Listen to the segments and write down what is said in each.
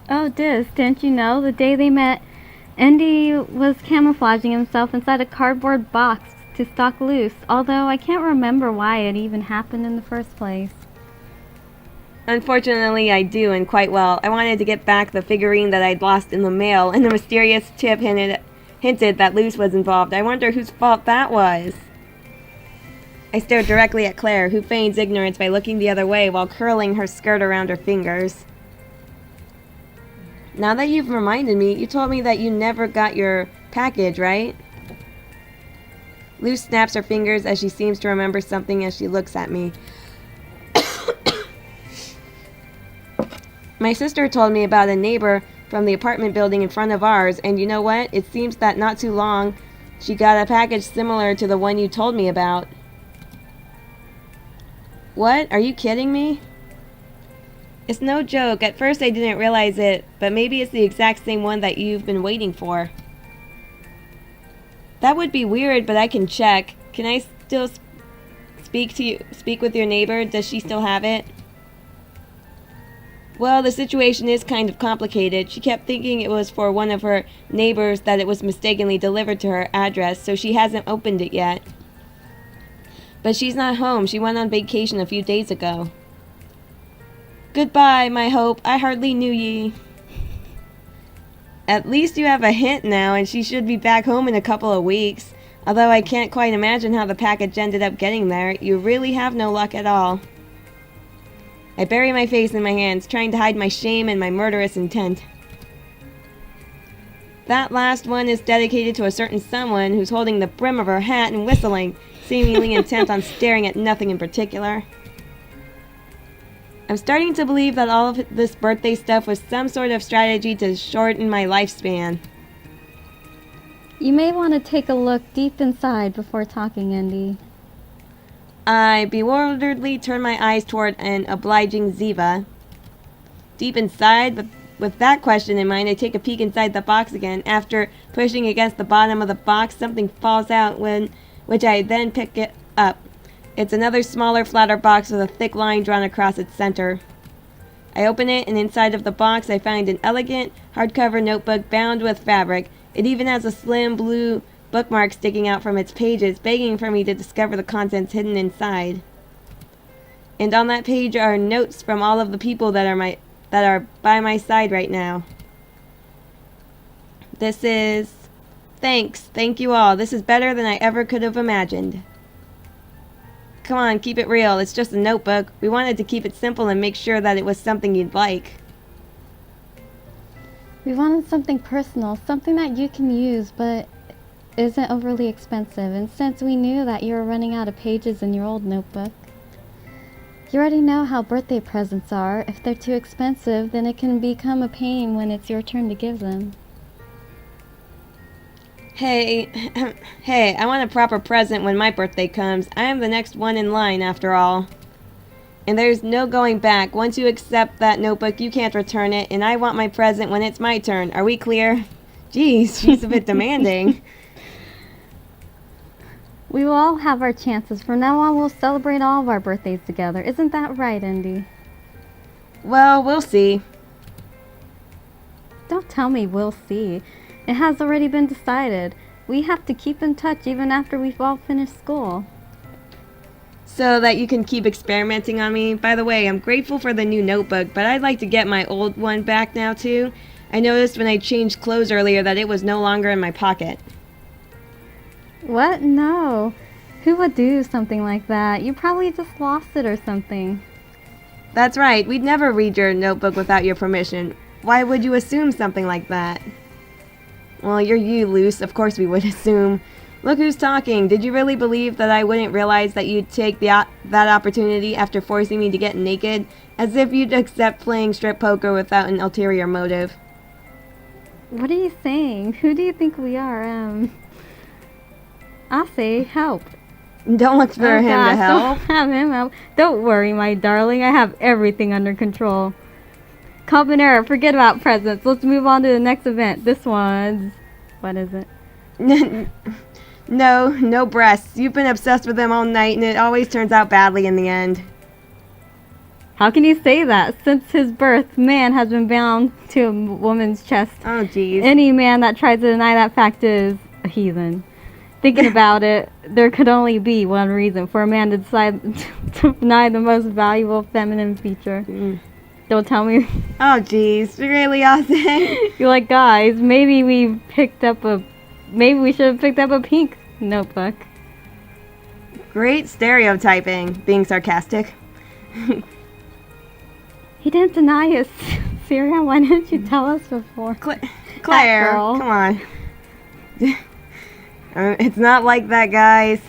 Oh, Diz, didn't you know the day they met, Andy was camouflaging himself inside a cardboard box to stalk Luce, although I can't remember why it even happened in the first place. Unfortunately, I do, and quite well. I wanted to get back the figurine that I'd lost in the mail, and the mysterious tip hinted that Luce was involved. I wonder whose fault that was. I stared directly at Claire, who feigns ignorance by looking the other way while curling her skirt around her fingers. Now that you've reminded me, you told me that you never got your package, right? Luce snaps her fingers as she seems to remember something as she looks at me. My sister told me about a neighbor from the apartment building in front of ours, and you know what? It seems that not too long, she got a package similar to the one you told me about. What? Are you kidding me? It's no joke. At first I didn't realize it, but maybe it's the exact same one that you've been waiting for. That would be weird, but I can check. Can I still speak with your neighbor? Does she still have it? Well, the situation is kind of complicated. She kept thinking it was for one of her neighbors that it was mistakenly delivered to her address, so she hasn't opened it yet. But she's not home. She went on vacation a few days ago. Goodbye, my hope. I hardly knew ye. At least you have a hint now, and she should be back home in a couple of weeks. Although I can't quite imagine how the package ended up getting there. You really have no luck at all. I bury my face in my hands, trying to hide my shame and my murderous intent. That last one is dedicated to a certain someone who's holding the brim of her hat and whistling, seemingly intent on staring at nothing in particular. I'm starting to believe that all of this birthday stuff was some sort of strategy to shorten my lifespan. You may want to take a look deep inside before talking, Andy. I bewilderedly turn my eyes toward an obliging Ziva. Deep inside, with that question in mind, I take a peek inside the box again. After pushing against the bottom of the box, something falls out, which I then pick it up. It's another smaller, flatter box with a thick line drawn across its center. I open it, and inside of the box I find an elegant, hardcover notebook bound with fabric. It even has a slim blue bookmark sticking out from its pages, begging for me to discover the contents hidden inside. And on that page are notes from all of the people that are by my side right now. This is... Thanks. Thank you all. This is better than I ever could have imagined. Come on, keep it real. It's just a notebook. We wanted to keep it simple and make sure that it was something you'd like. We wanted something personal, something that you can use, but isn't overly expensive. And since we knew that you were running out of pages in your old notebook, you already know how birthday presents are. If they're too expensive, then it can become a pain when it's your turn to give them. Hey, I want a proper present when my birthday comes. I am the next one in line, after all. And there's no going back. Once you accept that notebook, you can't return it, and I want my present when it's my turn. Are we clear? Geez, she's a bit demanding. We will all have our chances. From now on, we'll celebrate all of our birthdays together. Isn't that right, Andy? Well, we'll see. Don't tell me we'll see. It has already been decided. We have to keep in touch even after we've all finished school. So that you can keep experimenting on me. By the way, I'm grateful for the new notebook, but I'd like to get my old one back now too. I noticed when I changed clothes earlier that it was no longer in my pocket. What? No. Who would do something like that? You probably just lost it or something. That's right. We'd never read your notebook without your permission. Why would you assume something like that? Well, you're you, Luce. Of course we would assume. Look who's talking. Did you really believe that I wouldn't realize that you'd take that opportunity after forcing me to get naked? As if you'd accept playing strip poker without an ulterior motive. What are you saying? Who do you think we are? I'll say help. Don't look for him gosh, to help. Don't have him help. Don't worry, my darling. I have everything under control. Combinera, forget about presents. Let's move on to the next event. This one's... What is it? No breasts. You've been obsessed with them all night, and it always turns out badly in the end. How can you say that? Since his birth, man has been bound to a woman's chest. Oh, jeez. Any man that tries to deny that fact is a heathen. Thinking about it, there could only be one reason for a man to decide to deny the most valuable feminine feature. Don't tell me. Oh, jeez. Really, Ozzy? You're like, guys, maybe we should have picked up a pink notebook. Great stereotyping. Being sarcastic. He didn't deny it, Syria. Why didn't you tell us before? Claire, girl. come on. It's not like that, guys.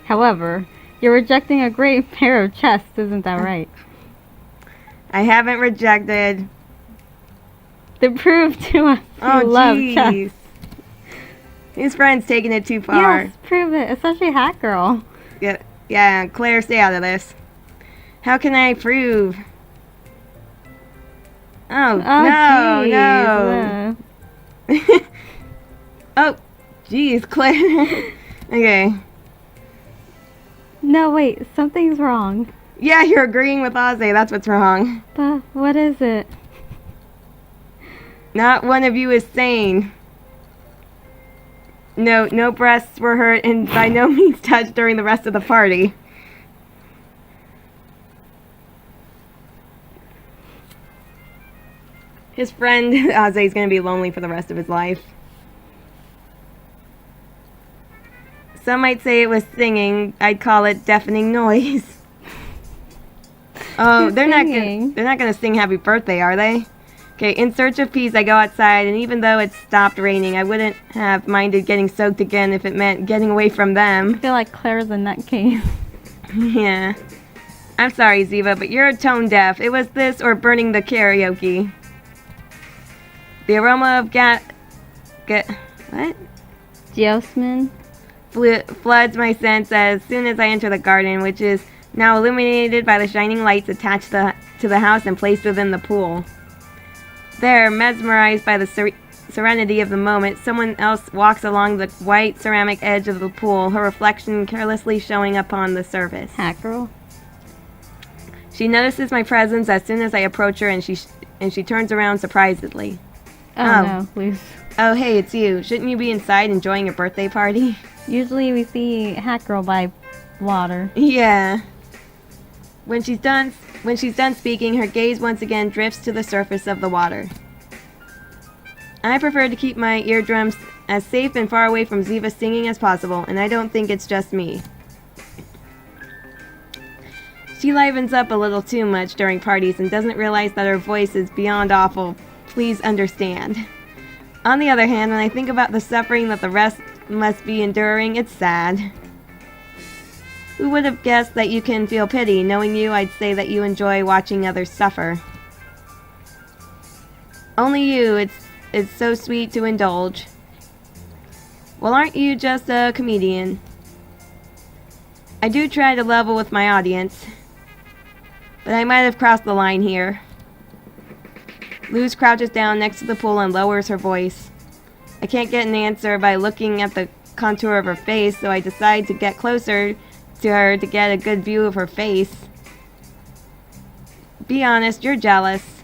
However, you're rejecting a great pair of chests, isn't that right? I haven't rejected. Then prove to us you love chests. Jeez. His friend's taking it too far. Yes, prove it, especially Hat Girl. Yeah, Claire, stay out of this. How can I prove? Oh, no. Oh, jeez, Claire. Okay. No, wait, something's wrong. Yeah, you're agreeing with Ozzy. That's what's wrong. But what is it? Not one of you is sane. No breasts were hurt and by no means touched during the rest of the party. His friend, Ozzy, is going to be lonely for the rest of his life. Some might say it was singing. I'd call it deafening noise. Oh, they're not going to sing happy birthday, are they? Okay, in search of peace, I go outside, and even though it stopped raining, I wouldn't have minded getting soaked again if it meant getting away from them. I feel like Claire's a nutcase. Yeah. I'm sorry, Ziva, but you're tone deaf. It was this or burning the karaoke. The aroma of what? Geosmin? Floods my sense as soon as I enter the garden, which is now illuminated by the shining lights attached to the house and placed within the pool. There, mesmerized by the serenity of the moment, someone else walks along the white ceramic edge of the pool, her reflection carelessly showing upon the surface. Hat Girl? She notices my presence as soon as I approach her, and she turns around surprisedly. Oh no, Luce. Oh, hey, it's you. Shouldn't you be inside enjoying your birthday party? Usually we see Hat Girl by water. Yeah. When she's done speaking, her gaze once again drifts to the surface of the water. I prefer to keep my eardrums as safe and far away from Ziva's singing as possible, and I don't think it's just me. She livens up a little too much during parties and doesn't realize that her voice is beyond awful. Please understand. On the other hand, when I think about the suffering that the rest must be enduring, it's sad. Who would have guessed that you can feel pity? Knowing you, I'd say that you enjoy watching others suffer. Only you, it's so sweet to indulge. Well, aren't you just a comedian? I do try to level with my audience, but I might have crossed the line here. Luz crouches down next to the pool and lowers her voice. I can't get an answer by looking at the contour of her face, so I decide to get closer to her to get a good view of her face. Be honest, you're jealous.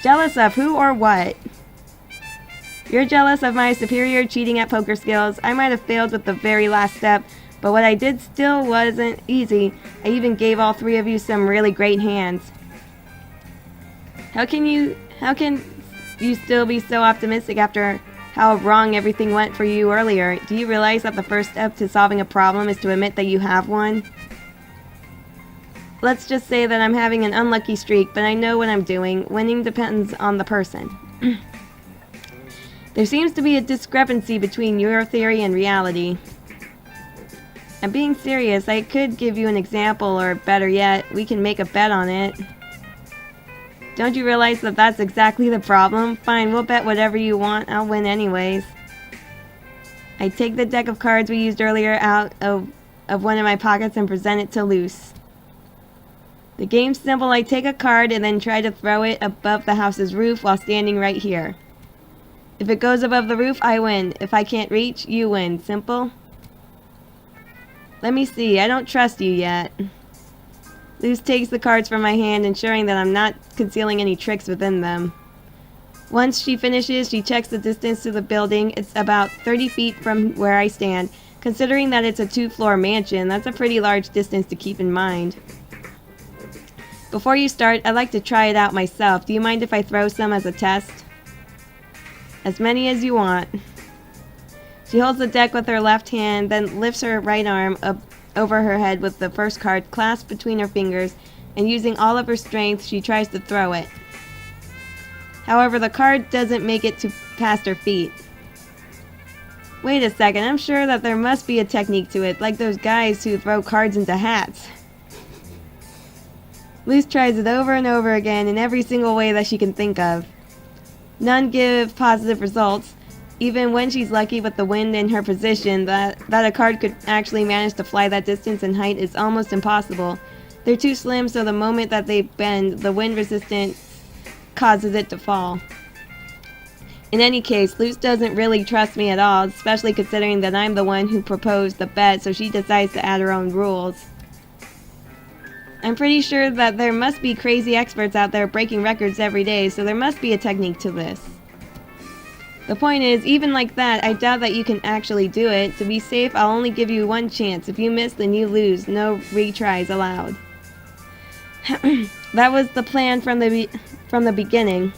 Jealous of who or what? You're jealous of my superior cheating at poker skills. I might have failed with the very last step, but what I did still wasn't easy. I even gave all three of you some really great hands. How can you still be so optimistic after how wrong everything went for you earlier? Do you realize that the first step to solving a problem is to admit that you have one? Let's just say that I'm having an unlucky streak, but I know what I'm doing. Winning depends on the person. There seems to be a discrepancy between your theory and reality. I'm being serious. I could give you an example, or better yet, we can make a bet on it. Don't you realize that that's exactly the problem? Fine, we'll bet whatever you want. I'll win anyways. I take the deck of cards we used earlier out of one of my pockets and present it to Luce. The game's simple. I take a card and then try to throw it above the house's roof while standing right here. If it goes above the roof, I win. If I can't reach, you win. Simple? Let me see. I don't trust you yet. Luz takes the cards from my hand, ensuring that I'm not concealing any tricks within them. Once she finishes, she checks the distance to the building. It's about 30 feet from where I stand. Considering that it's a 2-floor mansion, that's a pretty large distance to keep in mind. Before you start, I'd like to try it out myself. Do you mind if I throw some as a test? As many as you want. She holds the deck with her left hand, then lifts her right arm up over her head with the first card clasped between her fingers, and using all of her strength, she tries to throw it. However, the card doesn't make it to past her feet. Wait a second, I'm sure that there must be a technique to it, like those guys who throw cards into hats. Luz tries it over and over again in every single way that she can think of. None give positive results. Even when she's lucky with the wind in her position, that a card could actually manage to fly that distance and height is almost impossible. They're too slim, so the moment that they bend, the wind resistance causes it to fall. In any case, Luz doesn't really trust me at all, especially considering that I'm the one who proposed the bet, so she decides to add her own rules. I'm pretty sure that there must be crazy experts out there breaking records every day, so there must be a technique to this. The point is, even like that, I doubt that you can actually do it. To be safe, I'll only give you one chance. If you miss, then you lose. No retries allowed. That was the plan from the beginning.